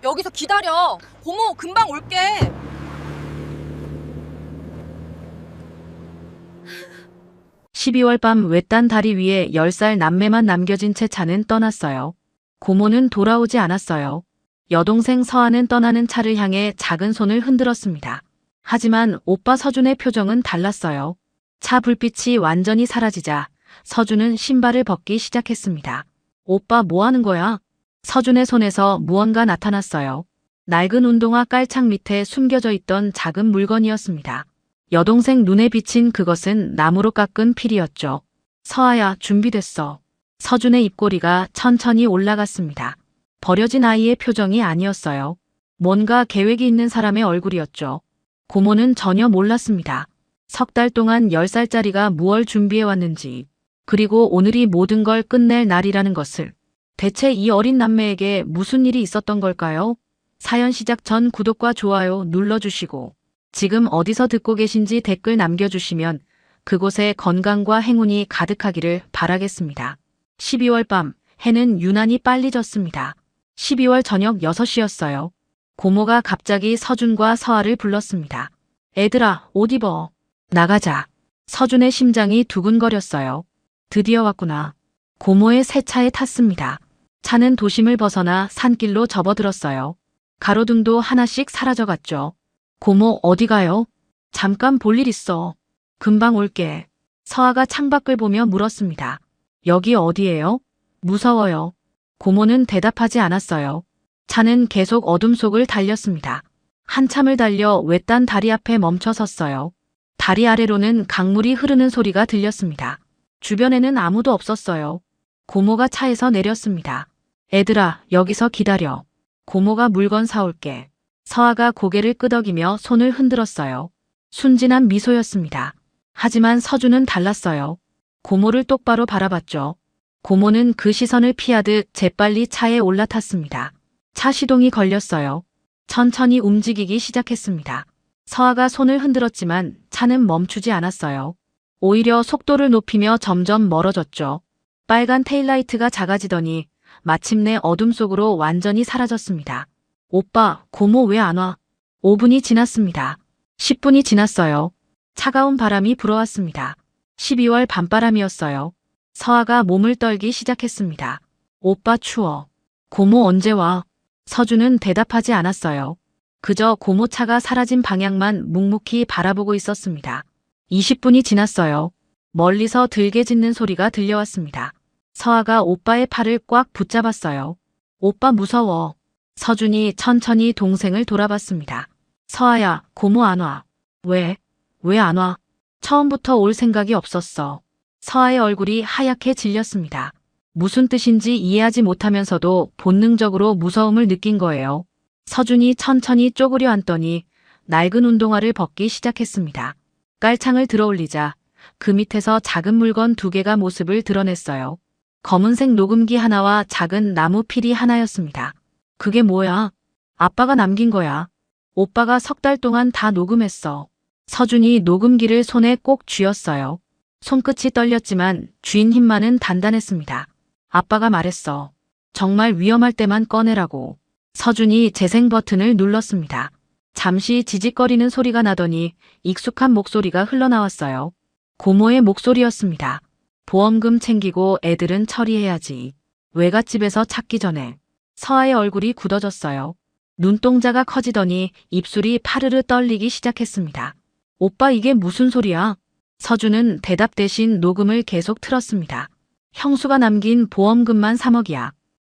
여기서 기다려. 고모, 금방 올게. 12월 밤 외딴 다리 위에 10살 남매만 남겨진 채 차는 떠났어요. 고모는 돌아오지 않았어요. 여동생 서아는 떠나는 차를 향해 작은 손을 흔들었습니다. 하지만 오빠 서준의 표정은 달랐어요. 차 불빛이 완전히 사라지자 서준은 신발을 벗기 시작했습니다. 오빠 뭐 하는 거야? 서준의 손에서 무언가 나타났어요. 낡은 운동화 깔창 밑에 숨겨져 있던 작은 물건이었습니다. 여동생 눈에 비친 그것은 나무로 깎은 필이었죠. 서아야, 준비됐어. 서준의 입꼬리가 천천히 올라갔습니다. 버려진 아이의 표정이 아니었어요. 뭔가 계획이 있는 사람의 얼굴이었죠. 고모는 전혀 몰랐습니다. 석 달 동안 10살짜리가 무얼 준비해 왔는지, 그리고 오늘이 모든 걸 끝낼 날이라는 것을. 대체 이 어린 남매에게 무슨 일이 있었던 걸까요? 사연 시작 전 구독과 좋아요 눌러주시고, 지금 어디서 듣고 계신지 댓글 남겨주시면 그곳에 건강과 행운이 가득하기를 바라겠습니다. 12월 밤, 해는 유난히 빨리 졌습니다. 12월 저녁 6시였어요. 고모가 갑자기 서준과 서아를 불렀습니다. 애들아, 옷 입어. 나가자. 서준의 심장이 두근거렸어요. 드디어 왔구나. 고모의 새 차에 탔습니다. 차는 도심을 벗어나 산길로 접어들었어요. 가로등도 하나씩 사라져갔죠. 고모 어디 가요? 잠깐 볼 일 있어. 금방 올게. 서아가 창밖을 보며 물었습니다. 여기 어디예요? 무서워요. 고모는 대답하지 않았어요. 차는 계속 어둠 속을 달렸습니다. 한참을 달려 외딴 다리 앞에 멈춰 섰어요. 다리 아래로는 강물이 흐르는 소리가 들렸습니다. 주변에는 아무도 없었어요. 고모가 차에서 내렸습니다. 애들아, 여기서 기다려. 고모가 물건 사올게. 서아가 고개를 끄덕이며 손을 흔들었어요. 순진한 미소였습니다. 하지만 서준은 달랐어요. 고모를 똑바로 바라봤죠. 고모는 그 시선을 피하듯 재빨리 차에 올라탔습니다. 차 시동이 걸렸어요. 천천히 움직이기 시작했습니다. 서아가 손을 흔들었지만 차는 멈추지 않았어요. 오히려 속도를 높이며 점점 멀어졌죠. 빨간 테일라이트가 작아지더니 마침내 어둠 속으로 완전히 사라졌습니다. 오빠, 고모 왜 안 와? 5분이 지났습니다. 10분이 지났어요. 차가운 바람이 불어왔습니다. 12월 밤바람이었어요. 서아가 몸을 떨기 시작했습니다. 오빠 추워. 고모 언제 와? 서준은 대답하지 않았어요. 그저 고모 차가 사라진 방향만 묵묵히 바라보고 있었습니다. 20분이 지났어요. 멀리서 들개 짖는 소리가 들려왔습니다. 서아가 오빠의 팔을 꽉 붙잡았어요. 오빠 무서워. 서준이 천천히 동생을 돌아봤습니다. 서아야, 고모 안 와. 왜? 왜 안 와? 처음부터 올 생각이 없었어. 서아의 얼굴이 하얗게 질렸습니다. 무슨 뜻인지 이해하지 못하면서도 본능적으로 무서움을 느낀 거예요. 서준이 천천히 쪼그려 앉더니 낡은 운동화를 벗기 시작했습니다. 깔창을 들어올리자 그 밑에서 작은 물건 2개가 모습을 드러냈어요. 검은색 녹음기 하나와 작은 나무 필이 하나였습니다. 그게 뭐야? 아빠가 남긴 거야. 오빠가 석 달 동안 다 녹음했어. 서준이 녹음기를 손에 꼭 쥐었어요. 손끝이 떨렸지만 쥐인 힘만은 단단했습니다. 아빠가 말했어. 정말 위험할 때만 꺼내라고. 서준이 재생 버튼을 눌렀습니다. 잠시 지직거리는 소리가 나더니 익숙한 목소리가 흘러나왔어요. 고모의 목소리였습니다. 보험금 챙기고 애들은 처리해야지. 외갓집에서 찾기 전에. 서아의 얼굴이 굳어졌어요. 눈동자가 커지더니 입술이 파르르 떨리기 시작했습니다. 오빠 이게 무슨 소리야? 서준은 대답 대신 녹음을 계속 틀었습니다. 형수가 남긴 보험금만 3억이야.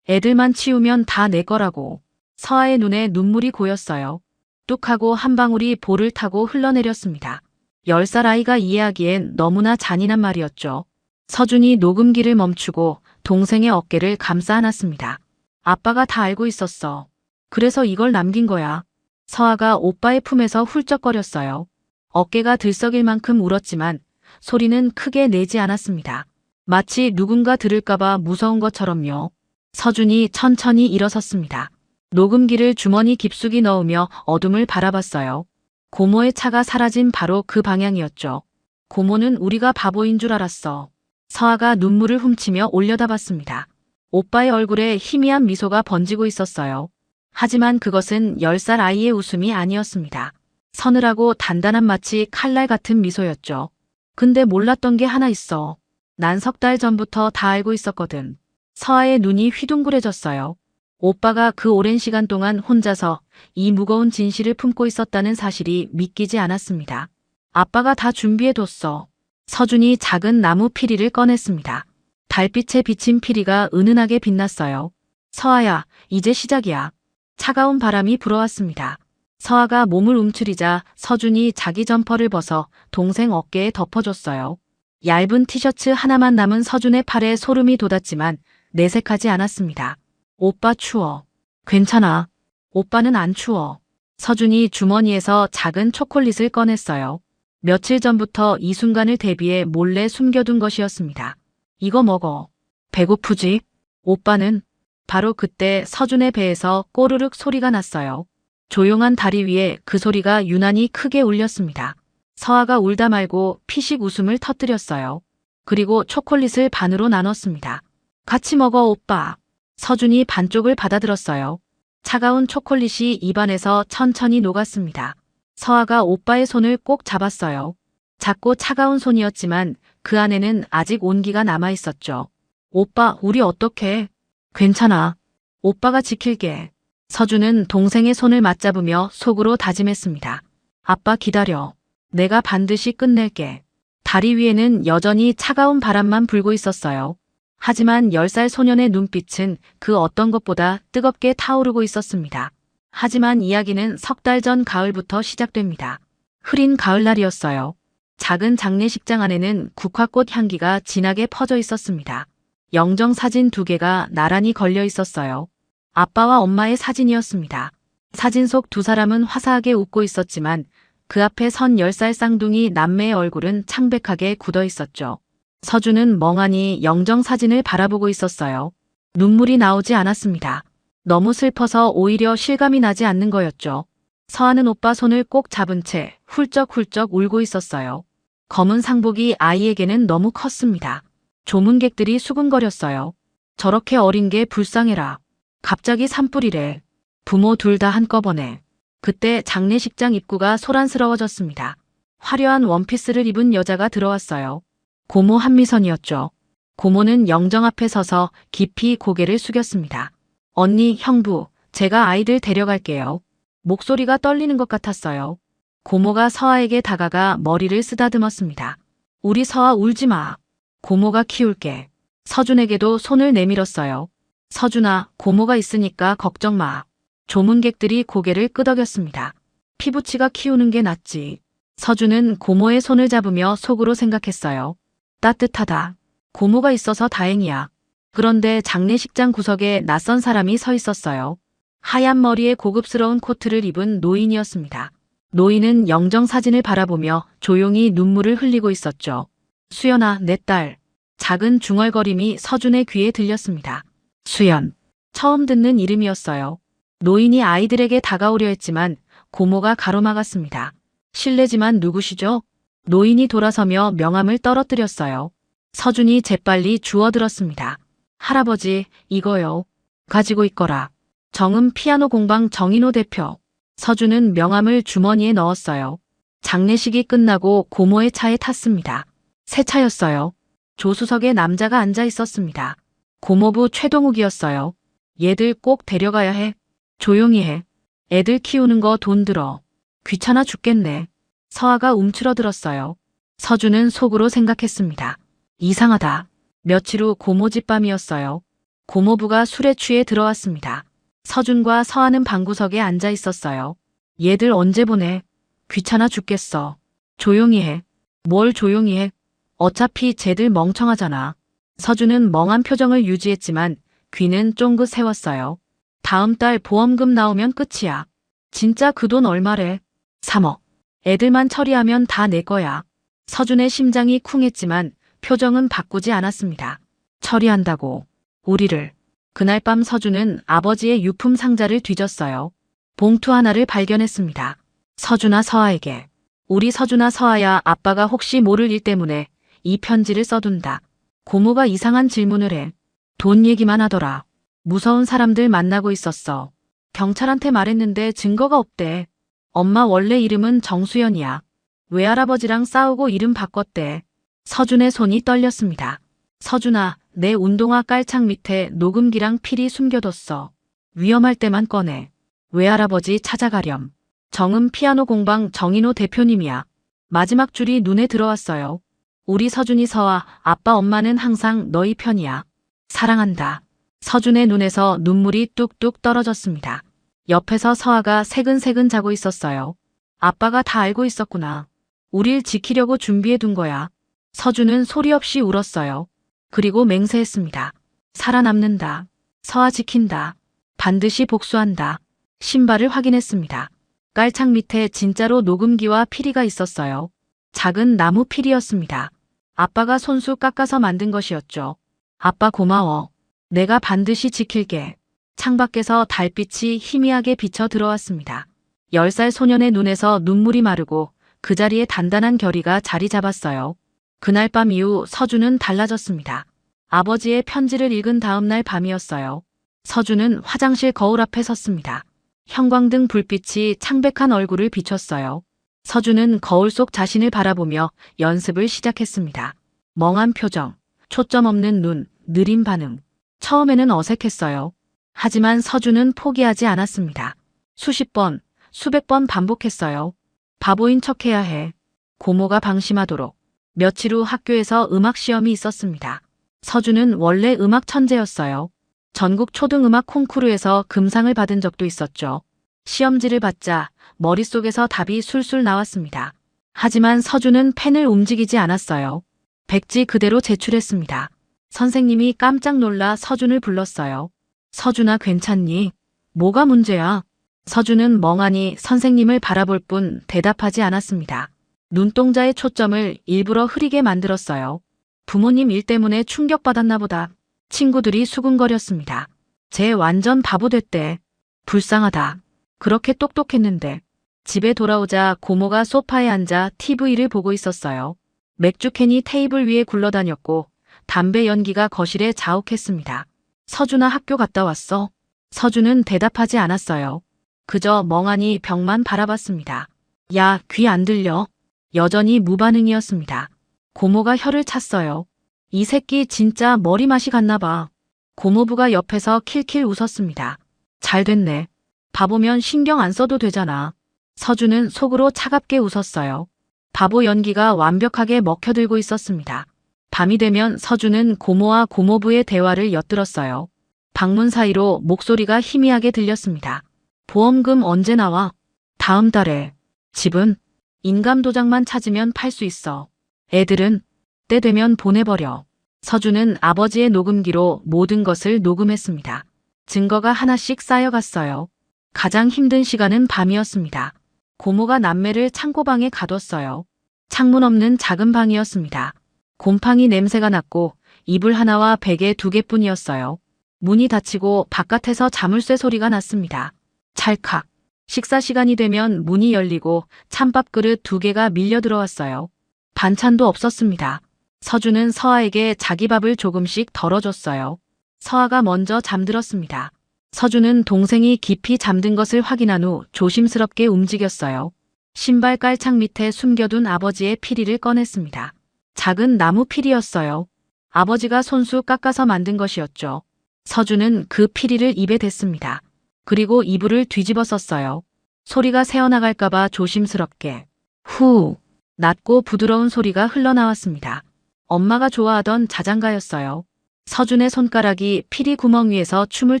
애들만 치우면 다 내 거라고. 서아의 눈에 눈물이 고였어요. 뚝하고 한 방울이 볼을 타고 흘러내렸습니다. 10살 아이가 이해하기엔 너무나 잔인한 말이었죠. 서준이 녹음기를 멈추고 동생의 어깨를 감싸 안았습니다. 아빠가 다 알고 있었어. 그래서 이걸 남긴 거야. 서아가 오빠의 품에서 훌쩍거렸어요. 어깨가 들썩일 만큼 울었지만 소리는 크게 내지 않았습니다. 마치 누군가 들을까봐 무서운 것처럼요. 서준이 천천히 일어섰습니다. 녹음기를 주머니 깊숙이 넣으며 어둠을 바라봤어요. 고모의 차가 사라진 바로 그 방향이었죠. 고모는 우리가 바보인 줄 알았어. 서아가 눈물을 훔치며 올려다봤습니다. 오빠의 얼굴에 희미한 미소가 번지고 있었어요. 하지만 그것은 10살 아이의 웃음이 아니었습니다. 서늘하고 단단한 마치 칼날 같은 미소였죠. 근데 몰랐던 게 하나 있어. 난 석 달 전부터 다 알고 있었거든. 서아의 눈이 휘둥그레졌어요. 오빠가 그 오랜 시간 동안 혼자서 이 무거운 진실을 품고 있었다는 사실이 믿기지 않았습니다. 아빠가 다 준비해뒀어. 서준이 작은 나무 피리를 꺼냈습니다. 달빛에 비친 피리가 은은하게 빛났어요. 서아야, 이제 시작이야. 차가운 바람이 불어왔습니다. 서아가 몸을 움츠리자 서준이 자기 점퍼를 벗어 동생 어깨에 덮어줬어요. 얇은 티셔츠 하나만 남은 서준의 팔에 소름이 돋았지만 내색하지 않았습니다. 오빠 추워. 괜찮아. 오빠는 안 추워. 서준이 주머니에서 작은 초콜릿을 꺼냈어요. 며칠 전부터 이 순간을 대비해 몰래 숨겨둔 것이었습니다. 이거 먹어. 배고프지? 오빠는? 바로 그때 서준의 배에서 꼬르륵 소리가 났어요. 조용한 다리 위에 그 소리가 유난히 크게 울렸습니다. 서아가 울다 말고 피식 웃음을 터뜨렸어요. 그리고 초콜릿을 반으로 나눴습니다. 같이 먹어, 오빠. 서준이 반쪽을 받아들었어요. 차가운 초콜릿이 입안에서 천천히 녹았습니다. 서아가 오빠의 손을 꼭 잡았어요. 작고 차가운 손이었지만 그 안에는 아직 온기가 남아 있었죠. 오빠, 우리 어떡해? 괜찮아. 오빠가 지킬게. 서준은 동생의 손을 맞잡으며 속으로 다짐했습니다. 아빠 기다려. 내가 반드시 끝낼게. 다리 위에는 여전히 차가운 바람만 불고 있었어요. 하지만 10살 소년의 눈빛은 그 어떤 것보다 뜨겁게 타오르고 있었습니다. 하지만 이야기는 석 달 전 가을부터 시작됩니다. 흐린 가을날이었어요. 작은 장례식장 안에는 국화꽃 향기가 진하게 퍼져 있었습니다. 영정 사진 2개가 나란히 걸려 있었어요. 아빠와 엄마의 사진이었습니다. 사진 속 두 사람은 화사하게 웃고 있었지만 그 앞에 선 10살 쌍둥이 남매의 얼굴은 창백하게 굳어 있었죠. 서준은 멍하니 영정 사진을 바라보고 있었어요. 눈물이 나오지 않았습니다. 너무 슬퍼서 오히려 실감이 나지 않는 거였죠. 서아는 오빠 손을 꼭 잡은 채 훌쩍훌쩍 울고 있었어요. 검은 상복이 아이에게는 너무 컸습니다. 조문객들이 수군거렸어요. 저렇게 어린 게 불쌍해라. 갑자기 산불이래. 부모 둘 다 한꺼번에. 그때 장례식장 입구가 소란스러워졌습니다. 화려한 원피스를 입은 여자가 들어왔어요. 고모 한미선이었죠. 고모는 영정 앞에 서서 깊이 고개를 숙였습니다. 언니, 형부, 제가 아이들 데려갈게요. 목소리가 떨리는 것 같았어요. 고모가 서아에게 다가가 머리를 쓰다듬었습니다. 우리 서아 울지 마. 고모가 키울게. 서준에게도 손을 내밀었어요. 서준아, 고모가 있으니까 걱정 마. 조문객들이 고개를 끄덕였습니다. 피부치가 키우는 게 낫지. 서준은 고모의 손을 잡으며 속으로 생각했어요. 따뜻하다. 고모가 있어서 다행이야. 그런데 장례식장 구석에 낯선 사람이 서 있었어요. 하얀 머리에 고급스러운 코트를 입은 노인이었습니다. 노인은 영정 사진을 바라보며 조용히 눈물을 흘리고 있었죠. 수연아, 내 딸. 작은 중얼거림이 서준의 귀에 들렸습니다. 수연. 처음 듣는 이름이었어요. 노인이 아이들에게 다가오려 했지만 고모가 가로막았습니다. 실례지만 누구시죠? 노인이 돌아서며 명함을 떨어뜨렸어요. 서준이 재빨리 주워들었습니다. 할아버지, 이거요. 가지고 있거라. 정음 피아노 공방 정인호 대표. 서준은 명함을 주머니에 넣었어요. 장례식이 끝나고 고모의 차에 탔습니다. 새 차였어요. 조수석에 남자가 앉아 있었습니다. 고모부 최동욱이었어요. 얘들 꼭 데려가야 해. 조용히 해. 애들 키우는 거 돈 들어. 귀찮아 죽겠네. 서아가 움츠러들었어요. 서준은 속으로 생각했습니다. 이상하다. 며칠 후 고모 집 밤이었어요. 고모부가 술에 취해 들어왔습니다. 서준과 서아는 방구석에 앉아 있었어요. 얘들 언제 보내? 귀찮아 죽겠어. 조용히 해. 뭘 조용히 해? 어차피 쟤들 멍청하잖아. 서준은 멍한 표정을 유지했지만 귀는 쫑긋 세웠어요. 다음 달 보험금 나오면 끝이야. 진짜 그 돈 얼마래? 3억. 애들만 처리하면 다 내 거야. 서준의 심장이 쿵했지만 표정은 바꾸지 않았습니다. 처리한다고. 우리를. 그날 밤 서준은 아버지의 유품 상자를 뒤졌어요. 봉투 하나를 발견했습니다. 서준아, 서아에게. 우리 서준아, 서아야, 아빠가 혹시 모를 일 때문에 이 편지를 써둔다. 고모가 이상한 질문을 해. 돈 얘기만 하더라. 무서운 사람들 만나고 있었어. 경찰한테 말했는데 증거가 없대. 엄마 원래 이름은 정수연이야. 외할아버지랑 싸우고 이름 바꿨대. 서준의 손이 떨렸습니다. 서준아, 내 운동화 깔창 밑에 녹음기랑 필이 숨겨뒀어. 위험할 때만 꺼내. 외할아버지 찾아가렴. 정음 피아노 공방 정인호 대표님이야. 마지막 줄이 눈에 들어왔어요. 우리 서준이 서아, 아빠 엄마는 항상 너희 편이야. 사랑한다. 서준의 눈에서 눈물이 뚝뚝 떨어졌습니다. 옆에서 서아가 새근새근 자고 있었어요. 아빠가 다 알고 있었구나. 우릴 지키려고 준비해둔 거야. 서준은 소리 없이 울었어요. 그리고 맹세했습니다. 살아남는다. 서아 지킨다. 반드시 복수한다. 신발을 확인했습니다. 깔창 밑에 진짜로 녹음기와 피리가 있었어요. 작은 나무 피리였습니다. 아빠가 손수 깎아서 만든 것이었죠. 아빠 고마워. 내가 반드시 지킬게. 창밖에서 달빛이 희미하게 비쳐 들어왔습니다. 10살 소년의 눈에서 눈물이 마르고 그 자리에 단단한 결의가 자리 잡았어요. 그날 밤 이후 서준은 달라졌습니다. 아버지의 편지를 읽은 다음 날 밤이었어요. 서준은 화장실 거울 앞에 섰습니다. 형광등 불빛이 창백한 얼굴을 비췄어요. 서준은 거울 속 자신을 바라보며 연습을 시작했습니다. 멍한 표정, 초점 없는 눈, 느린 반응. 처음에는 어색했어요. 하지만 서준은 포기하지 않았습니다. 수십 번, 수백 번 반복했어요. 바보인 척해야 해. 고모가 방심하도록. 며칠 후 학교에서 음악 시험이 있었습니다. 서준은 원래 음악 천재였어요. 전국 초등음악 콩쿠르에서 금상을 받은 적도 있었죠. 시험지를 받자 머릿속에서 답이 술술 나왔습니다. 하지만 서준은 펜을 움직이지 않았어요. 백지 그대로 제출했습니다. 선생님이 깜짝 놀라 서준을 불렀어요. 서준아, 괜찮니? 뭐가 문제야? 서준은 멍하니 선생님을 바라볼 뿐 대답하지 않았습니다. 눈동자의 초점을 일부러 흐리게 만들었어요. 부모님 일 때문에 충격받았나 보다. 친구들이 수군거렸습니다. 쟤 완전 바보 됐대. 불쌍하다. 그렇게 똑똑했는데. 집에 돌아오자 고모가 소파에 앉아 TV를 보고 있었어요. 맥주캔이 테이블 위에 굴러다녔고 담배 연기가 거실에 자욱했습니다. 서준아, 학교 갔다 왔어? 서준은 대답하지 않았어요. 그저 멍하니 벽만 바라봤습니다. 야, 귀 안 들려? 여전히 무반응이었습니다. 고모가 혀를 찼어요. 이 새끼 진짜 머리 맛이 갔나 봐. 고모부가 옆에서 킬킬 웃었습니다. 잘 됐네. 바보면 신경 안 써도 되잖아. 서준은 속으로 차갑게 웃었어요. 바보 연기가 완벽하게 먹혀들고 있었습니다. 밤이 되면 서준은 고모와 고모부의 대화를 엿들었어요. 방문 사이로 목소리가 희미하게 들렸습니다. 보험금 언제 나와? 다음 달에. 집은? 인감 도장만 찾으면 팔 수 있어. 애들은? 때 되면 보내버려. 서준은 아버지의 녹음기로 모든 것을 녹음했습니다. 증거가 하나씩 쌓여갔어요. 가장 힘든 시간은 밤이었습니다. 고모가 남매를 창고방에 가뒀어요. 창문 없는 작은 방이었습니다. 곰팡이 냄새가 났고 이불 하나와 베개 2개뿐이었어요. 문이 닫히고 바깥에서 자물쇠 소리가 났습니다. 찰칵. 식사 시간이 되면 문이 열리고 찬밥 그릇 2개가 밀려 들어왔어요. 반찬도 없었습니다. 서준은 서아에게 자기 밥을 조금씩 덜어줬어요. 서아가 먼저 잠들었습니다. 서준은 동생이 깊이 잠든 것을 확인한 후 조심스럽게 움직였어요. 신발 깔창 밑에 숨겨둔 아버지의 피리를 꺼냈습니다. 작은 나무 피리였어요. 아버지가 손수 깎아서 만든 것이었죠. 서준은 그 피리를 입에 댔습니다. 그리고 이불을 뒤집어 썼어요. 소리가 새어나갈까봐 조심스럽게. 후. 낮고 부드러운 소리가 흘러나왔습니다. 엄마가 좋아하던 자장가였어요. 서준의 손가락이 피리 구멍 위에서 춤을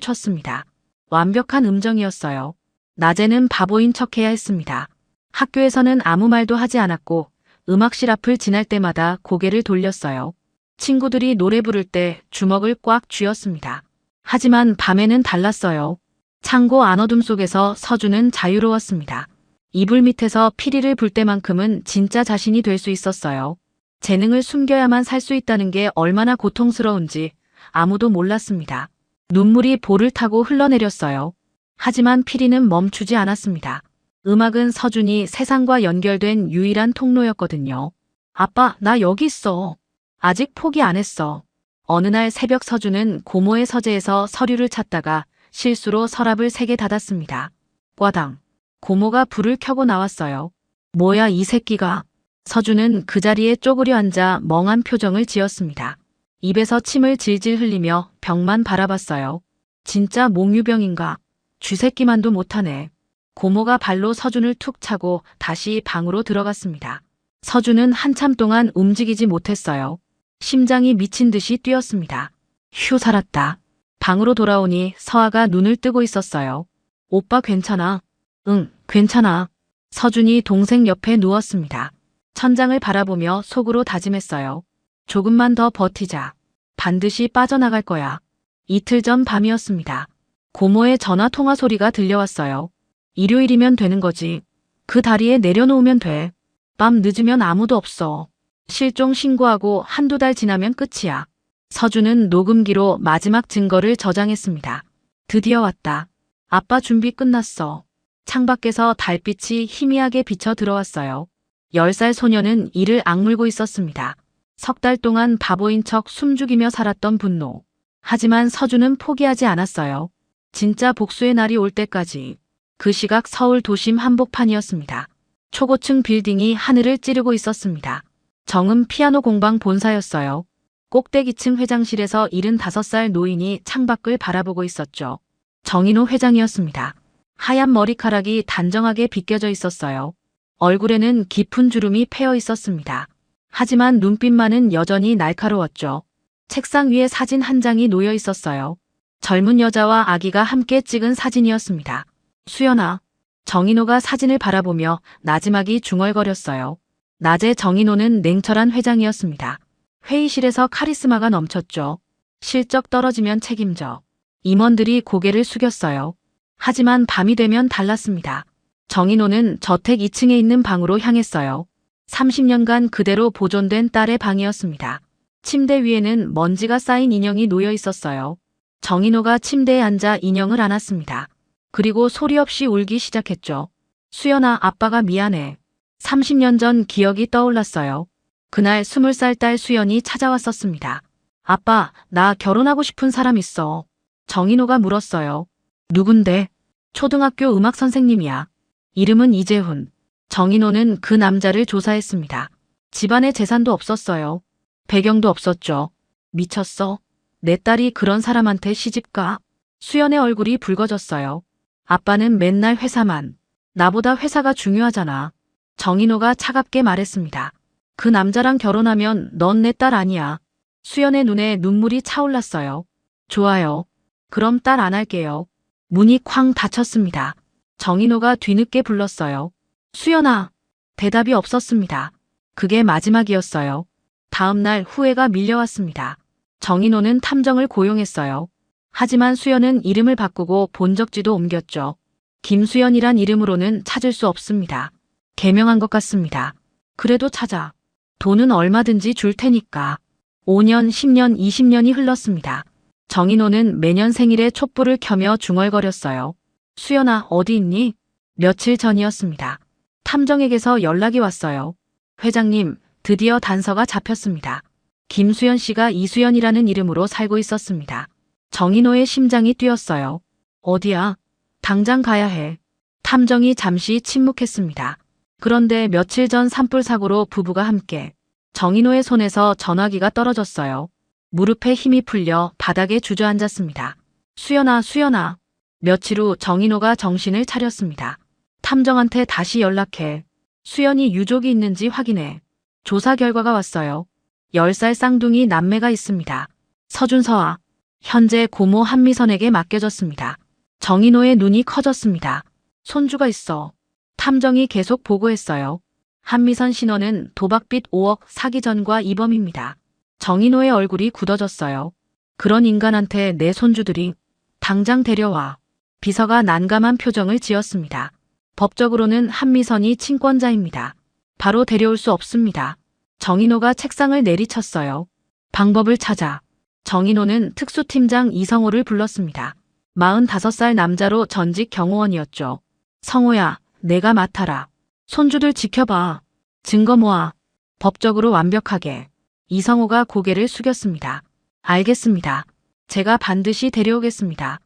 췄습니다. 완벽한 음정이었어요. 낮에는 바보인 척해야 했습니다. 학교에서는 아무 말도 하지 않았고 음악실 앞을 지날 때마다 고개를 돌렸어요. 친구들이 노래 부를 때 주먹을 꽉 쥐었습니다. 하지만 밤에는 달랐어요. 창고 안어둠 속에서 서준은 자유로웠습니다. 이불 밑에서 피리를 불 때만큼은 진짜 자신이 될 수 있었어요. 재능을 숨겨야만 살 수 있다는 게 얼마나 고통스러운지 아무도 몰랐습니다. 눈물이 볼을 타고 흘러내렸어요. 하지만 피리는 멈추지 않았습니다. 음악은 서준이 세상과 연결된 유일한 통로였거든요. 아빠, 나 여기 있어. 아직 포기 안 했어. 어느 날 새벽 서준은 고모의 서재에서 서류를 찾다가 실수로 서랍을 3개 닫았습니다. 꽈당. 고모가 불을 켜고 나왔어요. 뭐야 이 새끼가. 서준은 그 자리에 쪼그려 앉아 멍한 표정을 지었습니다. 입에서 침을 질질 흘리며 벽만 바라봤어요. 진짜 몽유병인가. 쥐새끼만도 못하네. 고모가 발로 서준을 툭 차고 다시 방으로 들어갔습니다. 서준은 한참 동안 움직이지 못했어요. 심장이 미친 듯이 뛰었습니다. 휴 살았다. 방으로 돌아오니 서아가 눈을 뜨고 있었어요. 오빠 괜찮아? 응, 괜찮아. 서준이 동생 옆에 누웠습니다. 천장을 바라보며 속으로 다짐했어요. 조금만 더 버티자. 반드시 빠져나갈 거야. 이틀 전 밤이었습니다. 고모의 전화 통화 소리가 들려왔어요. 일요일이면 되는 거지. 그 다리에 내려놓으면 돼. 밤 늦으면 아무도 없어. 실종 신고하고 한두 달 지나면 끝이야. 서준은 녹음기로 마지막 증거를 저장했습니다. 드디어 왔다. 아빠 준비 끝났어. 창밖에서 달빛이 희미하게 비쳐 들어왔어요. 10살 소녀는 이를 악물고 있었습니다. 석 달 동안 바보인 척 숨죽이며 살았던 분노. 하지만 서준은 포기하지 않았어요. 진짜 복수의 날이 올 때까지. 그 시각 서울 도심 한복판이었습니다. 초고층 빌딩이 하늘을 찌르고 있었습니다. 정음 피아노 공방 본사였어요. 꼭대기층 회장실에서 75살 노인이 창밖을 바라보고 있었죠. 정인호 회장이었습니다. 하얀 머리카락이 단정하게 빗겨져 있었어요. 얼굴에는 깊은 주름이 패여 있었습니다. 하지만 눈빛만은 여전히 날카로웠죠. 책상 위에 사진 한 장이 놓여 있었어요. 젊은 여자와 아기가 함께 찍은 사진이었습니다. 수연아. 정인호가 사진을 바라보며 나지막이 중얼거렸어요. 낮에 정인호는 냉철한 회장이었습니다. 회의실에서 카리스마가 넘쳤죠. 실적 떨어지면 책임져. 임원들이 고개를 숙였어요. 하지만 밤이 되면 달랐습니다. 정인호는 저택 2층에 있는 방으로 향했어요. 30년간 그대로 보존된 딸의 방이었습니다. 침대 위에는 먼지가 쌓인 인형이 놓여 있었어요. 정인호가 침대에 앉아 인형을 안았습니다. 그리고 소리 없이 울기 시작했죠. 수연아, 아빠가 미안해. 30년 전 기억이 떠올랐어요. 그날 20살 딸 수연이 찾아왔었습니다. 아빠, 나 결혼하고 싶은 사람 있어. 정인호가 물었어요. 누군데? 초등학교 음악 선생님이야. 이름은 이재훈. 정인호는 그 남자를 조사했습니다. 집안에 재산도 없었어요. 배경도 없었죠. 미쳤어? 내 딸이 그런 사람한테 시집가? 수연의 얼굴이 붉어졌어요. 아빠는 맨날 회사만. 나보다 회사가 중요하잖아. 정인호가 차갑게 말했습니다. 그 남자랑 결혼하면 넌 내 딸 아니야. 수연의 눈에 눈물이 차올랐어요. 좋아요. 그럼 딸 안 할게요. 문이 쾅 닫혔습니다. 정인호가 뒤늦게 불렀어요. 수연아. 대답이 없었습니다. 그게 마지막이었어요. 다음 날 후회가 밀려왔습니다. 정인호는 탐정을 고용했어요. 하지만 수연은 이름을 바꾸고 본적지도 옮겼죠. 김수연이란 이름으로는 찾을 수 없습니다. 개명한 것 같습니다. 그래도 찾아. 돈은 얼마든지 줄 테니까. 5년, 10년, 20년이 흘렀습니다. 정인호는 매년 생일에 촛불을 켜며 중얼거렸어요. 수연아, 어디 있니? 며칠 전이었습니다. 탐정에게서 연락이 왔어요. 회장님, 드디어 단서가 잡혔습니다. 김수연 씨가 이수연이라는 이름으로 살고 있었습니다. 정인호의 심장이 뛰었어요. 어디야? 당장 가야 해. 탐정이 잠시 침묵했습니다. 그런데 며칠 전 산불 사고로 부부가 함께. 정인호의 손에서 전화기가 떨어졌어요. 무릎에 힘이 풀려 바닥에 주저앉았습니다. 수연아, 수연아. 며칠 후 정인호가 정신을 차렸습니다. 탐정한테 다시 연락해. 수연이 유족이 있는지 확인해. 조사 결과가 왔어요. 10살 쌍둥이 남매가 있습니다. 서준서아. 현재 고모 한미선에게 맡겨졌습니다. 정인호의 눈이 커졌습니다. 손주가 있어. 탐정이 계속 보고했어요. 한미선 신원은 도박빚 5억 사기 전과 이범입니다. 정인호의 얼굴이 굳어졌어요. 그런 인간한테 내 손주들이. 당장 데려와. 비서가 난감한 표정을 지었습니다. 법적으로는 한미선이 친권자입니다. 바로 데려올 수 없습니다. 정인호가 책상을 내리쳤어요. 방법을 찾아. 정인호는 특수팀장 이성호를 불렀습니다. 45살 남자로 전직 경호원이었죠. 성호야, 내가 맡아라. 손주들 지켜봐. 증거 모아. 법적으로 완벽하게. 이성호가 고개를 숙였습니다. 알겠습니다. 제가 반드시 데려오겠습니다.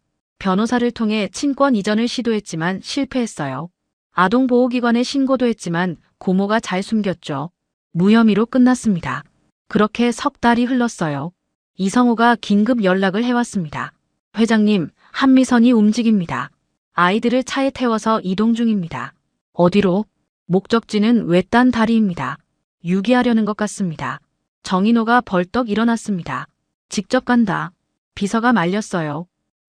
변호사를 통해 친권 이전을 시도했지만 실패했어요. 아동보호기관에 신고도 했지만 고모가 잘 숨겼죠. 무혐의로 끝났습니다. 그렇게 석 달이 흘렀어요. 이성호가 긴급 연락을 해왔습니다. 회장님, 한미선이 움직입니다. 아이들을 차에 태워서 이동 중입니다. 어디로? 목적지는 외딴 다리입니다. 유기하려는 것 같습니다. 정인호가 벌떡 일어났습니다. 직접 간다. 비서가 말렸어요.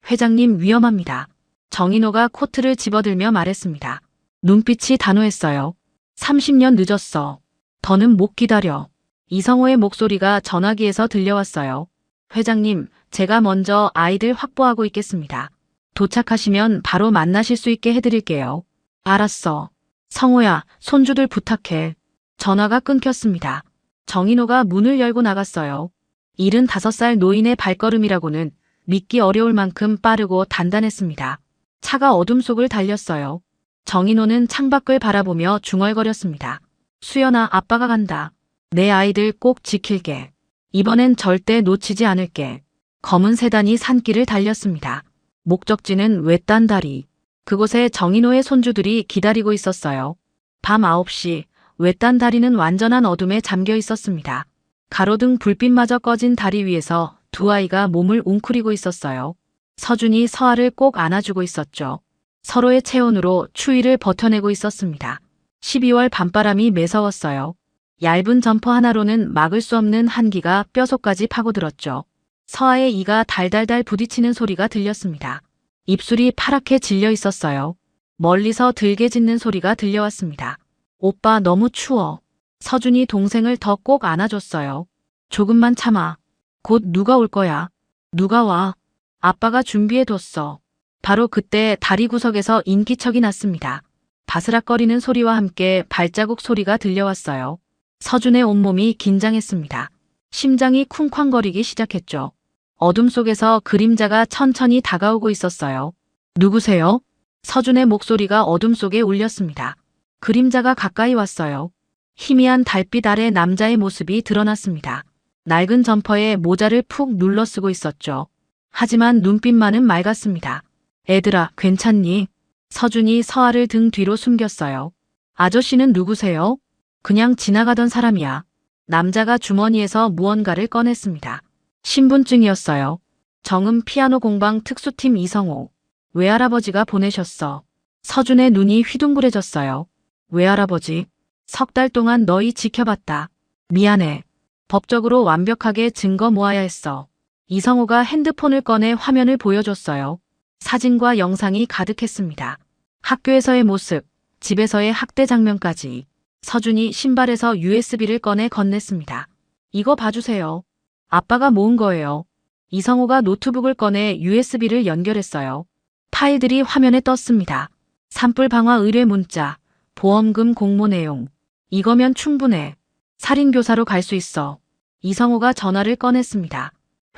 회장님 위험합니다. 정인호가 코트를 집어들며 말했습니다. 눈빛이 단호했어요. 30년 늦었어. 더는 못 기다려. 이성호의 목소리가 전화기에서 들려왔어요. 회장님, 제가 먼저 아이들 확보하고 있겠습니다. 도착하시면 바로 만나실 수 있게 해드릴게요. 알았어. 성호야, 손주들 부탁해. 전화가 끊겼습니다. 정인호가 문을 열고 나갔어요. 75살 노인의 발걸음이라고는 믿기 어려울 만큼 빠르고 단단했습니다. 차가 어둠 속을 달렸어요. 정인호는 창밖을 바라보며 중얼거렸습니다. 수연아, 아빠가 간다. 내 아이들 꼭 지킬게. 이번엔 절대 놓치지 않을게. 검은 세단이 산길을 달렸습니다. 목적지는 외딴 다리. 그곳에 정인호의 손주들이 기다리고 있었어요. 밤 9시, 외딴 다리는 완전한 어둠에 잠겨 있었습니다. 가로등 불빛마저 꺼진 다리 위에서 두 아이가 몸을 웅크리고 있었어요. 서준이 서아를 꼭 안아주고 있었죠. 서로의 체온으로 추위를 버텨내고 있었습니다. 12월 밤바람이 매서웠어요. 얇은 점퍼 하나로는 막을 수 없는 한기가 뼈속까지 파고들었죠. 서아의 이가 달달달 부딪히는 소리가 들렸습니다. 입술이 파랗게 질려 있었어요. 멀리서 들개 짖는 소리가 들려왔습니다. 오빠 너무 추워. 서준이 동생을 더 꼭 안아줬어요. 조금만 참아. 곧 누가 올 거야. 누가 와. 아빠가 준비해뒀어. 바로 그때 다리 구석에서 인기척이 났습니다. 바스락거리는 소리와 함께 발자국 소리가 들려왔어요. 서준의 온몸이 긴장했습니다. 심장이 쿵쾅거리기 시작했죠. 어둠 속에서 그림자가 천천히 다가오고 있었어요. 누구세요? 서준의 목소리가 어둠 속에 울렸습니다. 그림자가 가까이 왔어요. 희미한 달빛 아래 남자의 모습이 드러났습니다. 낡은 점퍼에 모자를 푹 눌러 쓰고 있었죠. 하지만 눈빛만은 맑았습니다. 애들아, 괜찮니? 서준이 서아를 등 뒤로 숨겼어요. 아저씨는 누구세요? 그냥 지나가던 사람이야. 남자가 주머니에서 무언가를 꺼냈습니다. 신분증이었어요. 정음 피아노 공방 특수팀 이성호. 외할아버지가 보내셨어. 서준의 눈이 휘둥그레졌어요. 외할아버지, 석 달 동안 너희 지켜봤다. 미안해. 법적으로 완벽하게 증거 모아야 했어. 이성호가 핸드폰을 꺼내 화면을 보여줬어요. 사진과 영상이 가득했습니다. 학교에서의 모습, 집에서의 학대 장면까지. 서준이 신발에서 USB를 꺼내 건넸습니다. 이거 봐주세요. 아빠가 모은 거예요. 이성호가 노트북을 꺼내 USB를 연결했어요. 파일들이 화면에 떴습니다. 산불 방화 의뢰 문자, 보험금 공모 내용. 이거면 충분해. 살인교사로 갈 수 있어. 이성호가 전화를 꺼냈습니다.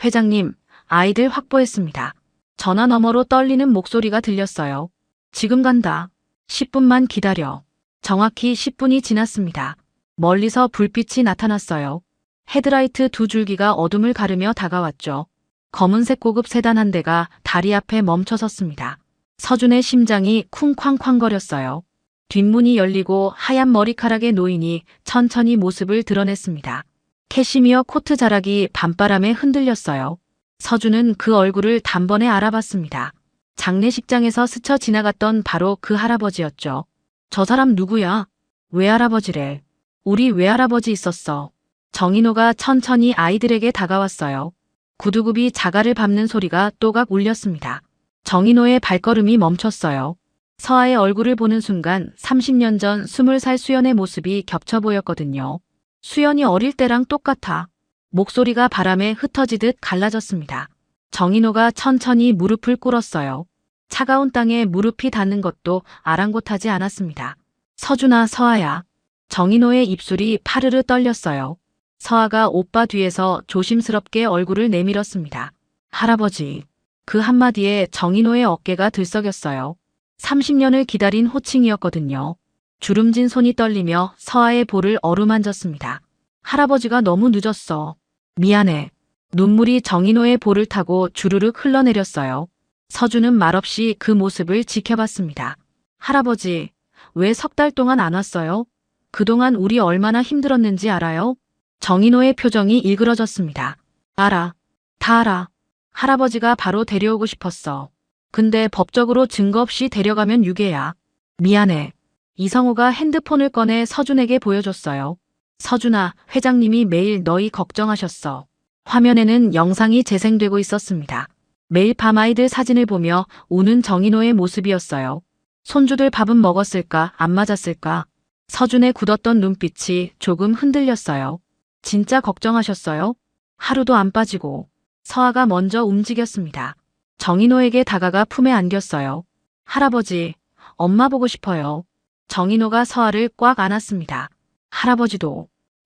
회장님, 아이들 확보했습니다. 전화 너머로 떨리는 목소리가 들렸어요. 지금 간다. 10분만 기다려. 정확히 10분이 지났습니다. 멀리서 불빛이 나타났어요. 헤드라이트 두 줄기가 어둠을 가르며 다가왔죠. 검은색 고급 세단 한 대가 다리 앞에 멈춰 섰습니다. 서준의 심장이 쿵쾅쾅거렸어요. 뒷문이 열리고 하얀 머리카락의 노인이 천천히 모습을 드러냈습니다. 캐시미어 코트 자락이 밤바람에 흔들렸어요. 서준은 그 얼굴을 단번에 알아봤습니다. 장례식장에서 스쳐 지나갔던 바로 그 할아버지였죠. 저 사람 누구야? 외할아버지래. 우리 외할아버지 있었어. 정인호가 천천히 아이들에게 다가왔어요. 구두굽이 자갈을 밟는 소리가 또각 울렸습니다. 정인호의 발걸음이 멈췄어요. 서아의 얼굴을 보는 순간 30년 전 20살 수연의 모습이 겹쳐 보였거든요. 수연이 어릴 때랑 똑같아. 목소리가 바람에 흩어지듯 갈라졌습니다. 정인호가 천천히 무릎을 꿇었어요. 차가운 땅에 무릎이 닿는 것도 아랑곳하지 않았습니다. 서준아, 서아야. 정인호의 입술이 파르르 떨렸어요. 서아가 오빠 뒤에서 조심스럽게 얼굴을 내밀었습니다. 할아버지. 그 한마디에 정인호의 어깨가 들썩였어요. 30년을 기다린 호칭이었거든요. 주름진 손이 떨리며 서아의 볼을 어루만졌습니다. 할아버지가 너무 늦었어. 미안해. 눈물이 정인호의 볼을 타고 주르륵 흘러내렸어요. 서준은 말없이 그 모습을 지켜봤습니다. 할아버지, 왜 석 달 동안 안 왔어요? 그동안 우리 얼마나 힘들었는지 알아요? 정인호의 표정이 일그러졌습니다. 알아. 다 알아. 할아버지가 바로 데려오고 싶었어. 근데 법적으로 증거 없이 데려가면 유괴야. 미안해. 이성우가 핸드폰을 꺼내 서준에게 보여줬어요. 서준아, 회장님이 매일 너희 걱정하셨어. 화면에는 영상이 재생되고 있었습니다. 매일 밤 아이들 사진을 보며 우는 정인호의 모습이었어요. 손주들 밥은 먹었을까, 안 맞았을까? 서준의 굳었던 눈빛이 조금 흔들렸어요. 진짜 걱정하셨어요? 하루도 안 빠지고. 서아가 먼저 움직였습니다. 정인호에게 다가가 품에 안겼어요. 할아버지, 엄마 보고 싶어요. 정인호가 서아를 꽉 안았습니다.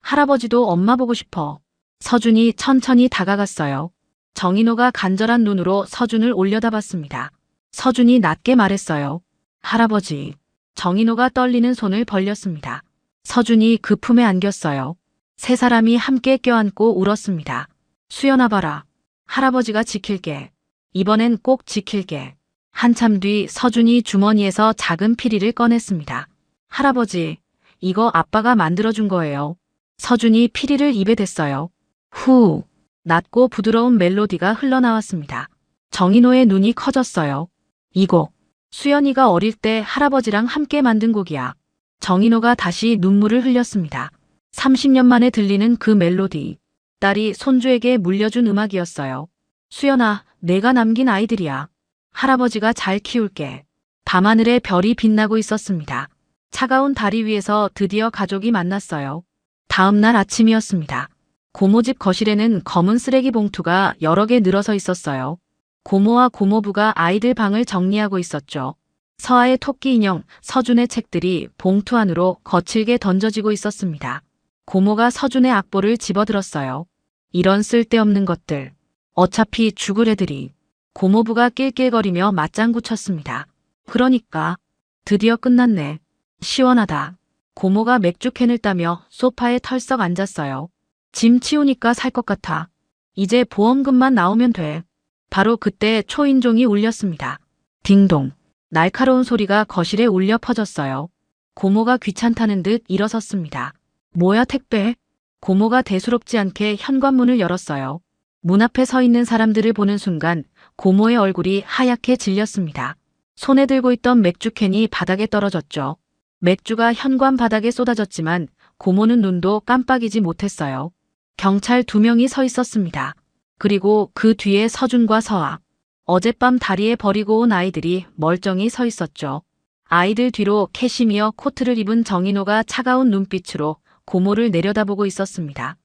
할아버지도 엄마 보고 싶어. 서준이 천천히 다가갔어요. 정인호가 간절한 눈으로 서준을 올려다봤습니다. 서준이 낮게 말했어요. 할아버지. 정인호가 떨리는 손을 벌렸습니다. 서준이 그 품에 안겼어요. 세 사람이 함께 껴안고 울었습니다. 수연아 봐라. 할아버지가 지킬게. 이번엔 꼭 지킬게. 한참 뒤 서준이 주머니에서 작은 피리를 꺼냈습니다. 할아버지, 이거 아빠가 만들어준 거예요. 서준이 피리를 입에 댔어요. 후, 낮고 부드러운 멜로디가 흘러나왔습니다. 정인호의 눈이 커졌어요. 이 곡, 수연이가 어릴 때 할아버지랑 함께 만든 곡이야. 정인호가 다시 눈물을 흘렸습니다. 30년 만에 들리는 그 멜로디. 딸이 손주에게 물려준 음악이었어요. 수연아, 내가 남긴 아이들이야. 할아버지가 잘 키울게. 밤하늘에 별이 빛나고 있었습니다. 차가운 다리 위에서 드디어 가족이 만났어요. 다음 날 아침이었습니다. 고모집 거실에는 검은 쓰레기 봉투가 여러 개 늘어서 있었어요. 고모와 고모부가 아이들 방을 정리하고 있었죠. 서아의 토끼 인형, 서준의 책들이 봉투 안으로 거칠게 던져지고 있었습니다. 고모가 서준의 악보를 집어들었어요. 이런 쓸데없는 것들. 어차피 죽을 애들이. 고모부가 낄낄거리며 맞장구 쳤습니다. 그러니까 드디어 끝났네. 시원하다. 고모가 맥주캔을 따며 소파에 털썩 앉았어요. 짐 치우니까 살 것 같아. 이제 보험금만 나오면 돼. 바로 그때 초인종이 울렸습니다. 딩동. 날카로운 소리가 거실에 울려 퍼졌어요. 고모가 귀찮다는 듯 일어섰습니다. 뭐야 택배? 고모가 대수롭지 않게 현관문을 열었어요. 문 앞에 서 있는 사람들을 보는 순간 고모의 얼굴이 하얗게 질렸습니다. 손에 들고 있던 맥주캔이 바닥에 떨어졌죠. 맥주가 현관 바닥에 쏟아졌지만 고모는 눈도 깜빡이지 못했어요. 경찰 2명이 서 있었습니다. 그리고 그 뒤에 서준과 서아. 어젯밤 다리에 버리고 온 아이들이 멀쩡히 서 있었죠. 아이들 뒤로 캐시미어 코트를 입은 정인호가 차가운 눈빛으로 고모를 내려다보고 있었습니다.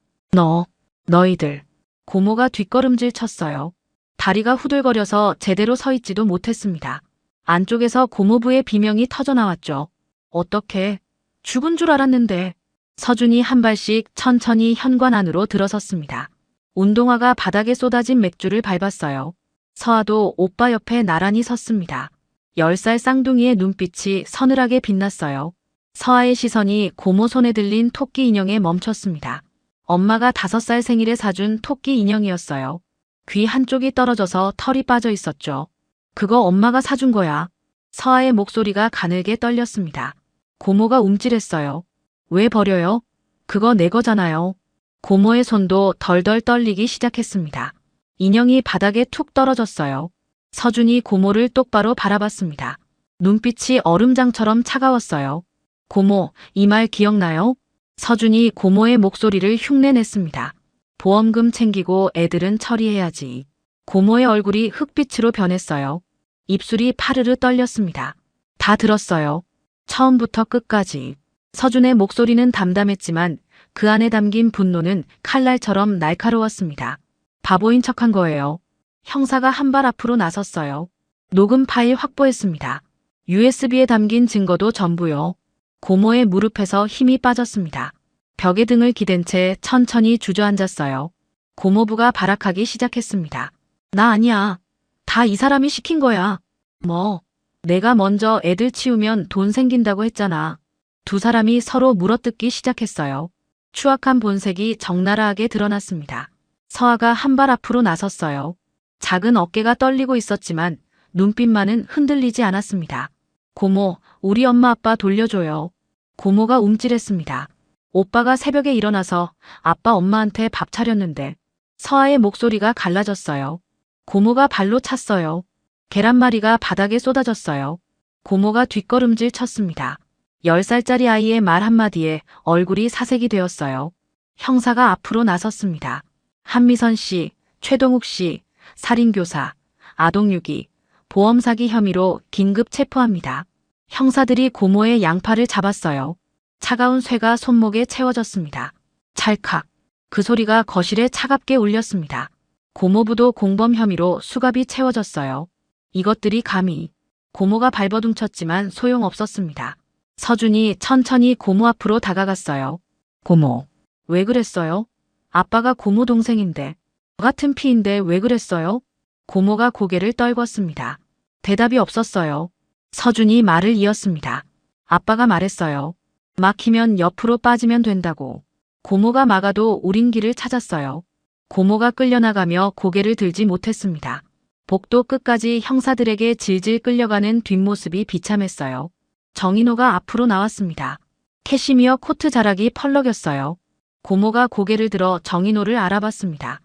너희들. 고모가 뒷걸음질 쳤어요. 다리가 후들거려서 제대로 서 있지도 못했습니다. 안쪽에서 고모부의 비명이 터져나왔죠. 어떻게? 죽은 줄 알았는데. 서준이 한 발씩 천천히 현관 안으로 들어섰습니다. 운동화가 바닥에 쏟아진 맥주를 밟았어요. 서아도 오빠 옆에 나란히 섰습니다. 10살 쌍둥이의 눈빛이 서늘하게 빛났어요. 서아의 시선이 고모 손에 들린 토끼 인형에 멈췄습니다. 엄마가 5살 생일에 사준 토끼 인형이었어요. 귀 한쪽이 떨어져서 털이 빠져 있었죠. 그거 엄마가 사준 거야. 서아의 목소리가 가늘게 떨렸습니다. 고모가 움찔했어요. 왜 버려요? 그거 내 거잖아요. 고모의 손도 덜덜 떨리기 시작했습니다. 인형이 바닥에 툭 떨어졌어요. 서준이 고모를 똑바로 바라봤습니다. 눈빛이 얼음장처럼 차가웠어요. 고모, 이 말 기억나요? 서준이 고모의 목소리를 흉내냈습니다. 보험금 챙기고 애들은 처리해야지. 고모의 얼굴이 흑빛으로 변했어요. 입술이 파르르 떨렸습니다. 다 들었어요. 처음부터 끝까지. 서준의 목소리는 담담했지만 그 안에 담긴 분노는 칼날처럼 날카로웠습니다. 바보인 척한 거예요. 형사가 한 발 앞으로 나섰어요. 녹음 파일 확보했습니다. USB에 담긴 증거도 전부요. 고모의 무릎에서 힘이 빠졌습니다. 벽에 등을 기댄 채 천천히 주저앉았어요. 고모부가 발악하기 시작했습니다. 나 아니야. 다 이 사람이 시킨 거야. 뭐, 내가 먼저 애들 치우면 돈 생긴다고 했잖아. 두 사람이 서로 물어뜯기 시작했어요. 추악한 본색이 적나라하게 드러났습니다. 서아가 한 발 앞으로 나섰어요. 작은 어깨가 떨리고 있었지만 눈빛만은 흔들리지 않았습니다. 고모, 우리 엄마 아빠 돌려줘요. 고모가 움찔했습니다. 오빠가 새벽에 일어나서 아빠 엄마한테 밥 차렸는데 서아의 목소리가 갈라졌어요. 고모가 발로 찼어요. 계란말이가 바닥에 쏟아졌어요. 고모가 뒷걸음질 쳤습니다. 10살짜리 아이의 말 한마디에 얼굴이 사색이 되었어요. 형사가 앞으로 나섰습니다. 한미선 씨, 최동욱 씨, 살인교사, 아동유기, 보험사기 혐의로 긴급 체포합니다. 형사들이 고모의 양팔을 잡았어요. 차가운 쇠가 손목에 채워졌습니다. 찰칵. 그 소리가 거실에 차갑게 울렸습니다. 고모부도 공범 혐의로 수갑이 채워졌어요. 이것들이 감히. 고모가 발버둥쳤지만 소용없었습니다. 서준이 천천히 고모 앞으로 다가갔어요. 고모, 왜 그랬어요? 아빠가 고모 동생인데, 저 같은 피인데 왜 그랬어요? 고모가 고개를 떨궜습니다. 대답이 없었어요. 서준이 말을 이었습니다. 아빠가 말했어요. 막히면 옆으로 빠지면 된다고. 고모가 막아도 우린 길을 찾았어요. 고모가 끌려나가며 고개를 들지 못했습니다. 복도 끝까지 형사들에게 질질 끌려가는 뒷모습이 비참했어요. 정인호가 앞으로 나왔습니다. 캐시미어 코트 자락이 펄럭였어요. 고모가 고개를 들어 정인호를 알아봤습니다.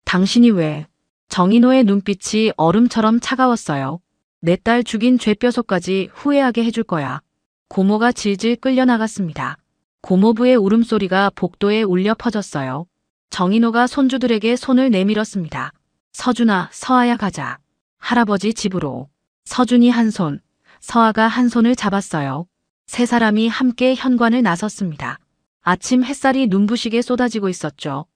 당신이 왜? 정인호의 눈빛이 얼음처럼 차가웠어요. 내 딸 죽인 죄뼈소까지 후회하게 해줄 거야. 고모가 질질 끌려나갔습니다. 고모부의 울음소리가 복도에 울려 퍼졌어요. 정인호가 손주들에게 손을 내밀었습니다. 서준아, 서아야 가자. 할아버지 집으로. 서준이 한 손, 서아가 한 손을 잡았어요. 세 사람이 함께 현관을 나섰습니다. 아침 햇살이 눈부시게 쏟아지고 있었죠.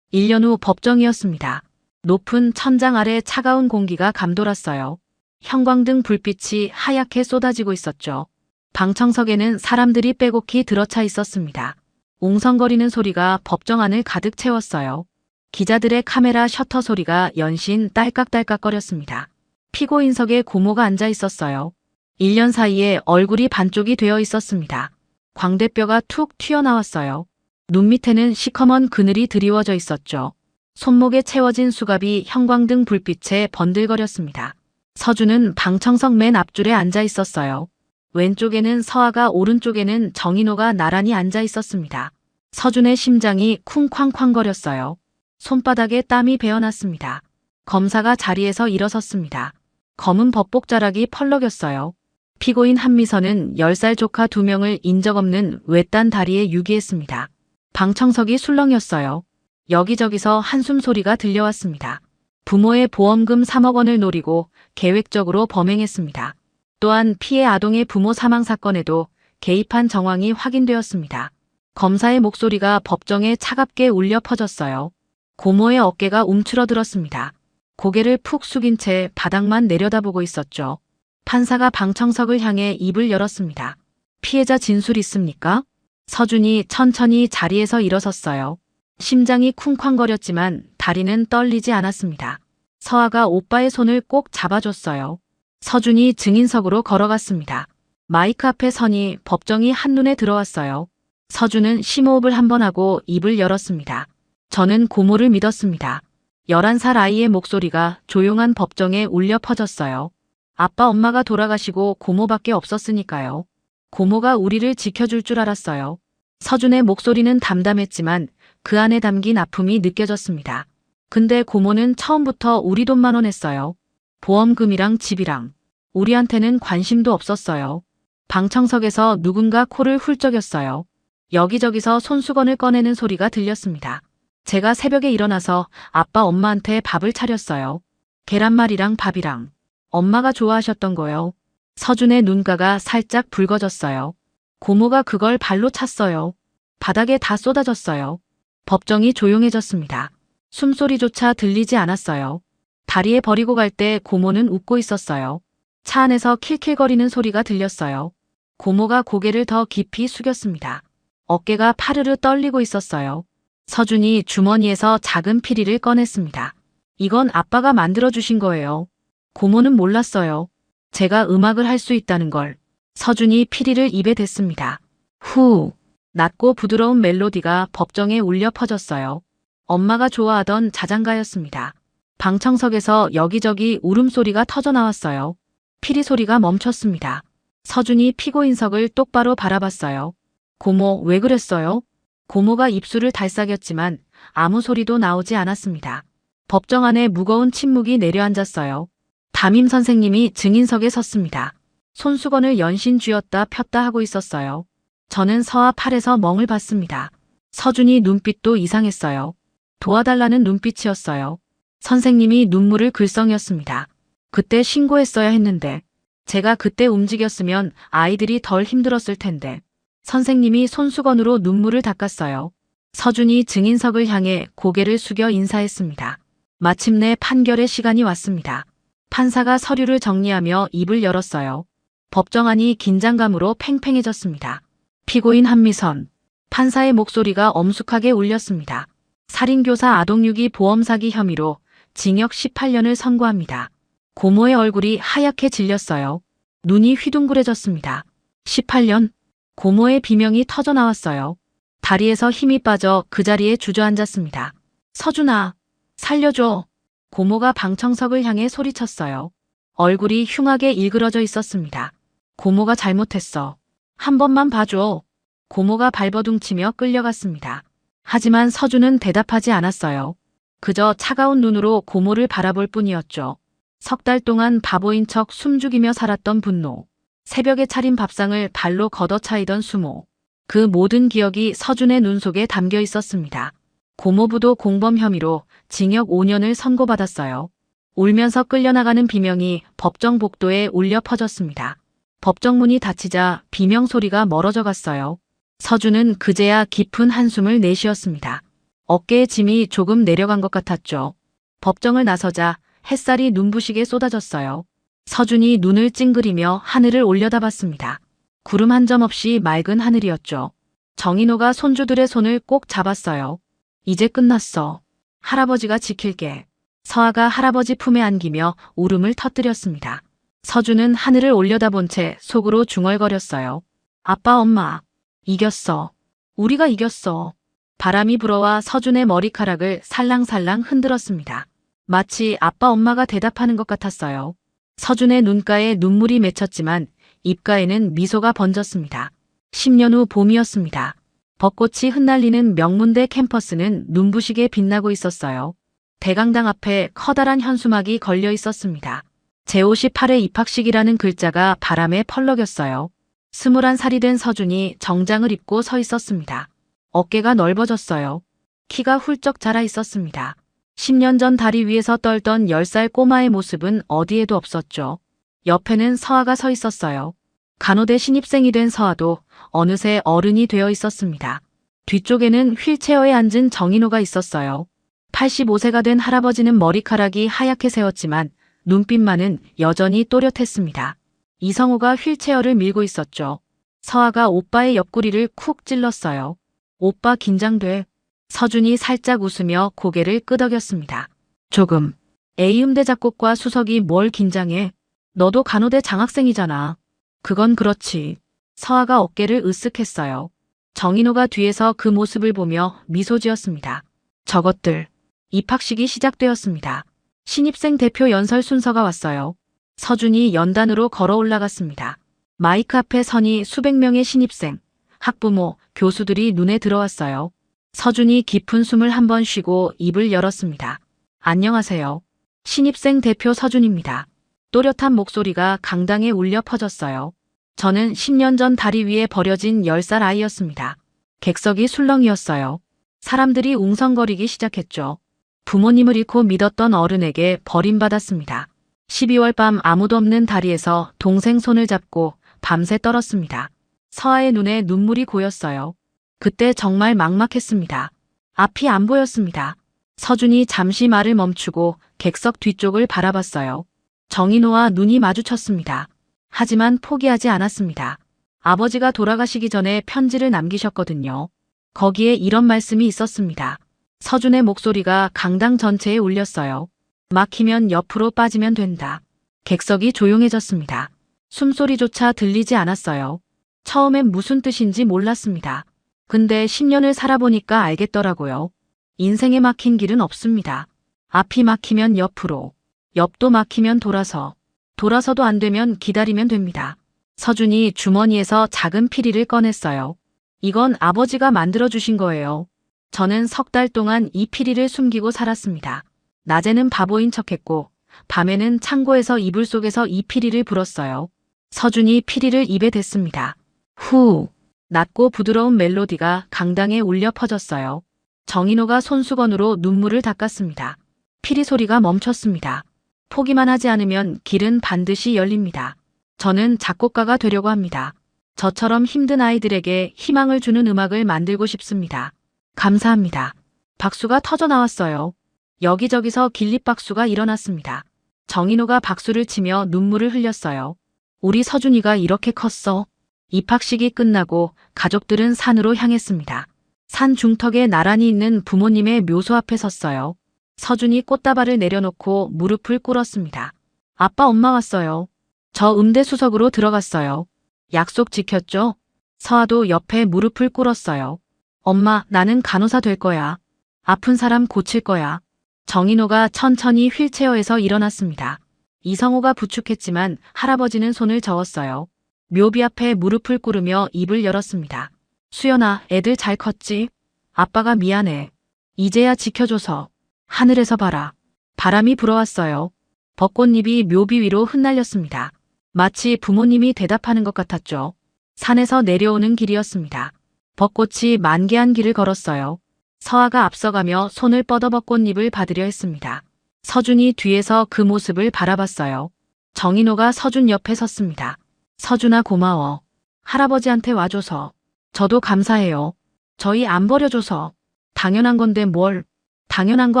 1년 후 법정이었습니다. 높은 천장 아래 차가운 공기가 감돌았어요. 형광등 불빛이 하얗게 쏟아지고 있었죠. 방청석에는 사람들이 빼곡히 들어차 있었습니다. 웅성거리는 소리가 법정 안을 가득 채웠어요. 기자들의 카메라 셔터 소리가 연신 딸깍딸깍거렸습니다. 피고인석에 고모가 앉아 있었어요. 1년 사이에 얼굴이 반쪽이 되어 있었습니다. 광대뼈가 툭 튀어나왔어요. 눈 밑에는 시커먼 그늘이 드리워져 있었죠. 손목에 채워진 수갑이 형광등 불빛에 번들거렸습니다. 서준은 방청석 맨 앞줄에 앉아 있었어요. 왼쪽에는 서아가, 오른쪽에는 정인호가 나란히 앉아 있었습니다. 서준의 심장이 쿵쾅쾅거렸어요. 손바닥에 땀이 배어났습니다. 검사가 자리에서 일어섰습니다. 검은 법복 자락이 펄럭였어요. 피고인 한미선은 10살 조카 2명을 인적 없는 외딴 다리에 유기했습니다. 방청석이 술렁였어요. 여기저기서 한숨 소리가 들려왔습니다. 부모의 보험금 3억 원을 노리고 계획적으로 범행했습니다. 또한 피해 아동의 부모 사망 사건에도 개입한 정황이 확인되었습니다. 검사의 목소리가 법정에 차갑게 울려 퍼졌어요. 고모의 어깨가 움츠러들었습니다. 고개를 푹 숙인 채 바닥만 내려다보고 있었죠. 판사가 방청석을 향해 입을 열었습니다. 피해자 진술 있습니까? 서준이 천천히 자리에서 일어섰어요. 심장이 쿵쾅거렸지만 다리는 떨리지 않았습니다. 서아가 오빠의 손을 꼭 잡아줬어요. 서준이 증인석으로 걸어갔습니다. 마이크 앞에 서니 법정이 한눈에 들어왔어요. 서준은 심호흡을 한 번 하고 입을 열었습니다. 저는 고모를 믿었습니다. 11살 아이의 목소리가 조용한 법정에 울려 퍼졌어요. 아빠 엄마가 돌아가시고 고모밖에 없었으니까요. 고모가 우리를 지켜줄 줄 알았어요. 서준의 목소리는 담담했지만 그 안에 담긴 아픔이 느껴졌습니다. 근데 고모는 처음부터 우리 돈만 원했어요. 보험금이랑 집이랑. 우리한테는 관심도 없었어요. 방청석에서 누군가 코를 훌쩍였어요. 여기저기서 손수건을 꺼내는 소리가 들렸습니다. 제가 새벽에 일어나서 아빠 엄마한테 밥을 차렸어요. 계란말이랑 밥이랑. 엄마가 좋아하셨던 거요. 서준의 눈가가 살짝 붉어졌어요. 고모가 그걸 발로 찼어요. 바닥에 다 쏟아졌어요. 법정이 조용해졌습니다. 숨소리조차 들리지 않았어요. 다리에 버리고 갈 때 고모는 웃고 있었어요. 차 안에서 킬킬거리는 소리가 들렸어요. 고모가 고개를 더 깊이 숙였습니다. 어깨가 파르르 떨리고 있었어요. 서준이 주머니에서 작은 피리를 꺼냈습니다. 이건 아빠가 만들어주신 거예요. 고모는 몰랐어요. 제가 음악을 할 수 있다는 걸. 서준이 피리를 입에 댔습니다. 후, 낮고 부드러운 멜로디가 법정에 울려 퍼졌어요. 엄마가 좋아하던 자장가였습니다. 방청석에서 여기저기 울음소리가 터져나왔어요. 피리 소리가 멈췄습니다. 서준이 피고인석을 똑바로 바라봤어요. 고모, 왜 그랬어요? 고모가 입술을 달싹였지만 아무 소리도 나오지 않았습니다. 법정 안에 무거운 침묵이 내려앉았어요. 담임 선생님이 증인석에 섰습니다. 손수건을 연신 쥐었다 폈다 하고 있었어요. 저는 서와 팔에서 멍을 봤습니다. 서준이 눈빛도 이상했어요. 도와달라는 눈빛이었어요. 선생님이 눈물을 글썽였습니다. 그때 신고했어야 했는데, 제가 그때 움직였으면 아이들이 덜 힘들었을 텐데. 선생님이 손수건으로 눈물을 닦았어요. 서준이 증인석을 향해 고개를 숙여 인사했습니다. 마침내 판결의 시간이 왔습니다. 판사가 서류를 정리하며 입을 열었어요. 법정 안이 긴장감으로 팽팽해졌습니다. 피고인 한미선. 판사의 목소리가 엄숙하게 울렸습니다. 살인교사 아동유기 보험사기 혐의로 징역 18년을 선고합니다. 고모의 얼굴이 하얗게 질렸어요. 눈이 휘둥그레졌습니다. 18년? 고모의 비명이 터져나왔어요. 다리에서 힘이 빠져 그 자리에 주저앉았습니다. 서준아, 살려줘. 고모가 방청석을 향해 소리쳤어요. 얼굴이 흉하게 일그러져 있었습니다. 고모가 잘못했어. 한 번만 봐줘. 고모가 발버둥치며 끌려갔습니다. 하지만 서준은 대답하지 않았어요. 그저 차가운 눈으로 고모를 바라볼 뿐이었죠. 석 달 동안 바보인 척 숨죽이며 살았던 분노. 새벽에 차린 밥상을 발로 걷어차이던 수모. 그 모든 기억이 서준의 눈 속에 담겨 있었습니다. 고모부도 공범 혐의로 징역 5년을 선고받았어요. 울면서 끌려나가는 비명이 법정 복도에 울려 퍼졌습니다. 법정 문이 닫히자 비명 소리가 멀어져 갔어요. 서준은 그제야 깊은 한숨을 내쉬었습니다. 어깨에 짐이 조금 내려간 것 같았죠. 법정을 나서자 햇살이 눈부시게 쏟아졌어요. 서준이 눈을 찡그리며 하늘을 올려다봤습니다. 구름 한 점 없이 맑은 하늘이었죠. 정인호가 손주들의 손을 꼭 잡았어요. 이제 끝났어. 할아버지가 지킬게. 서아가 할아버지 품에 안기며 울음을 터뜨렸습니다. 서준은 하늘을 올려다본 채 속으로 중얼거렸어요. 아빠, 엄마. 이겼어. 우리가 이겼어. 바람이 불어와 서준의 머리카락을 살랑살랑 흔들었습니다. 마치 아빠, 엄마가 대답하는 것 같았어요. 서준의 눈가에 눈물이 맺혔지만 입가에는 미소가 번졌습니다. 10년 후 봄이었습니다. 벚꽃이 흩날리는 명문대 캠퍼스는 눈부시게 빛나고 있었어요. 대강당 앞에 커다란 현수막이 걸려 있었습니다. 제58회 입학식이라는 글자가 바람에 펄럭였어요. 21살이 된 서준이 정장을 입고 서 있었습니다. 어깨가 넓어졌어요. 키가 훌쩍 자라 있었습니다. 10년 전 다리 위에서 떨던 10살 꼬마의 모습은 어디에도 없었죠. 옆에는 서아가 서 있었어요. 간호대 신입생이 된 서아도 어느새 어른이 되어 있었습니다. 뒤쪽에는 휠체어에 앉은 정인호가 있었어요. 85세가 된 할아버지는 머리카락이 하얗게 새었지만 눈빛만은 여전히 또렷했습니다. 이성호가 휠체어를 밀고 있었죠. 서아가 오빠의 옆구리를 쿡 찔렀어요. 오빠 긴장돼. 서준이 살짝 웃으며 고개를 끄덕였습니다. 조금. A음대 작곡과 수석이 뭘 긴장해. 너도 간호대 장학생이잖아. 그건 그렇지. 서아가 어깨를 으쓱했어요. 정인호가 뒤에서 그 모습을 보며 미소 지었습니다. 저것들. 입학식이 시작되었습니다. 신입생 대표 연설 순서가 왔어요. 서준이 연단으로 걸어 올라갔습니다. 마이크 앞에 서니 수백 명의 신입생, 학부모, 교수들이 눈에 들어왔어요. 서준이 깊은 숨을 한 번 쉬고 입을 열었습니다. 안녕하세요. 신입생 대표 서준입니다. 또렷한 목소리가 강당에 울려 퍼졌어요. 저는 10년 전 다리 위에 버려진 10살 아이였습니다. 객석이 술렁이었어요. 사람들이 웅성거리기 시작했죠. 부모님을 잃고 믿었던 어른에게 버림받았습니다. 12월 밤 아무도 없는 다리에서 동생 손을 잡고 밤새 떨었습니다. 서아의 눈에 눈물이 고였어요. 그때 정말 막막했습니다. 앞이 안 보였습니다. 서준이 잠시 말을 멈추고 객석 뒤쪽을 바라봤어요. 정인호와 눈이 마주쳤습니다. 하지만 포기하지 않았습니다. 아버지가 돌아가시기 전에 편지를 남기셨거든요. 거기에 이런 말씀이 있었습니다. 서준의 목소리가 강당 전체에 울렸어요. 막히면 옆으로 빠지면 된다. 객석이 조용해졌습니다. 숨소리조차 들리지 않았어요. 처음엔 무슨 뜻인지 몰랐습니다. 근데 10년을 살아보니까 알겠더라고요. 인생에 막힌 길은 없습니다. 앞이 막히면 옆으로, 옆도 막히면 돌아서, 돌아서도 안 되면 기다리면 됩니다. 서준이 주머니에서 작은 피리를 꺼냈어요. 이건 아버지가 만들어주신 거예요. 저는 석 달 동안 이 피리를 숨기고 살았습니다. 낮에는 바보인 척했고 밤에는 창고에서 이불 속에서 이 피리를 불었어요. 서준이 피리를 입에 댔습니다. 후! 낮고 부드러운 멜로디가 강당에 울려 퍼졌어요. 정인호가 손수건으로 눈물을 닦았습니다. 피리 소리가 멈췄습니다. 포기만 하지 않으면 길은 반드시 열립니다. 저는 작곡가가 되려고 합니다. 저처럼 힘든 아이들에게 희망을 주는 음악을 만들고 싶습니다. 감사합니다. 박수가 터져 나왔어요. 여기저기서 길립박수가 일어났습니다. 정인호가 박수를 치며 눈물을 흘렸어요. 우리 서준이가 이렇게 컸어. 입학식이 끝나고 가족들은 산으로 향했습니다. 산 중턱에 나란히 있는 부모님의 묘소 앞에 섰어요. 서준이 꽃다발을 내려놓고 무릎을 꿇었습니다. 아빠, 엄마 왔어요. 저 음대 수석으로 들어갔어요. 약속 지켰죠? 서아도 옆에 무릎을 꿇었어요. 엄마, 나는 간호사 될 거야. 아픈 사람 고칠 거야. 정인호가 천천히 휠체어에서 일어났습니다. 이성호가 부축했지만 할아버지는 손을 저었어요. 묘비 앞에 무릎을 꿇으며 입을 열었습니다. 수연아, 애들 잘 컸지? 아빠가 미안해. 이제야 지켜줘서. 하늘에서 봐라. 바람이 불어왔어요. 벚꽃잎이 묘비 위로 흩날렸습니다. 마치 부모님이 대답하는 것 같았죠. 산에서 내려오는 길이었습니다. 벚꽃이 만개한 길을 걸었어요. 서아가 앞서가며 손을 뻗어 벚꽃잎을 받으려 했습니다. 서준이 뒤에서 그 모습을 바라봤어요. 정인호가 서준 옆에 섰습니다. 서준아, 고마워. 할아버지한테 와줘서. 저도 감사해요. 저희 안 버려줘서. 당연한 건데 뭘. 당연한 거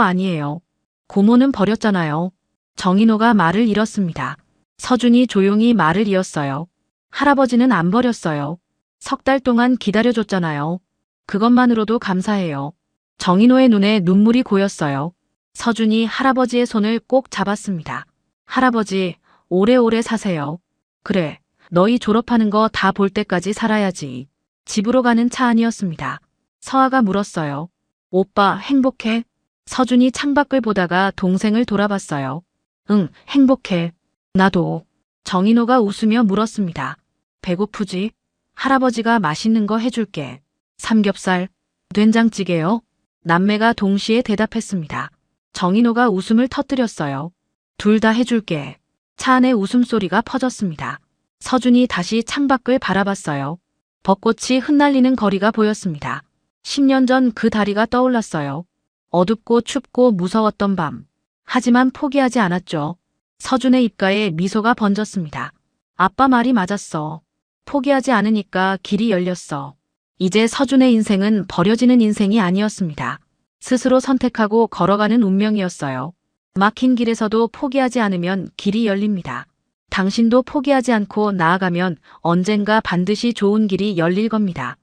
아니에요. 고모는 버렸잖아요. 정인호가 말을 잃었습니다. 서준이 조용히 말을 이었어요. 할아버지는 안 버렸어요. 석 달 동안 기다려줬잖아요. 그것만으로도 감사해요. 정인호의 눈에 눈물이 고였어요. 서준이 할아버지의 손을 꼭 잡았습니다. 할아버지, 오래오래 사세요. 그래, 너희 졸업하는 거 다 볼 때까지 살아야지. 집으로 가는 차 안이었습니다. 서아가 물었어요. 오빠, 행복해? 서준이 창밖을 보다가 동생을 돌아봤어요. 응, 행복해. 나도. 정인호가 웃으며 물었습니다. 배고프지? 할아버지가 맛있는 거 해줄게. 삼겹살, 된장찌개요? 남매가 동시에 대답했습니다. 정인호가 웃음을 터뜨렸어요. 둘 다 해줄게. 차 안에 웃음소리가 퍼졌습니다. 서준이 다시 창밖을 바라봤어요. 벚꽃이 흩날리는 거리가 보였습니다. 10년 전 그 다리가 떠올랐어요. 어둡고 춥고 무서웠던 밤. 하지만 포기하지 않았죠. 서준의 입가에 미소가 번졌습니다. 아빠 말이 맞았어. 포기하지 않으니까 길이 열렸어. 이제 서준의 인생은 버려지는 인생이 아니었습니다. 스스로 선택하고 걸어가는 운명이었어요. 막힌 길에서도 포기하지 않으면 길이 열립니다. 당신도 포기하지 않고 나아가면 언젠가 반드시 좋은 길이 열릴 겁니다.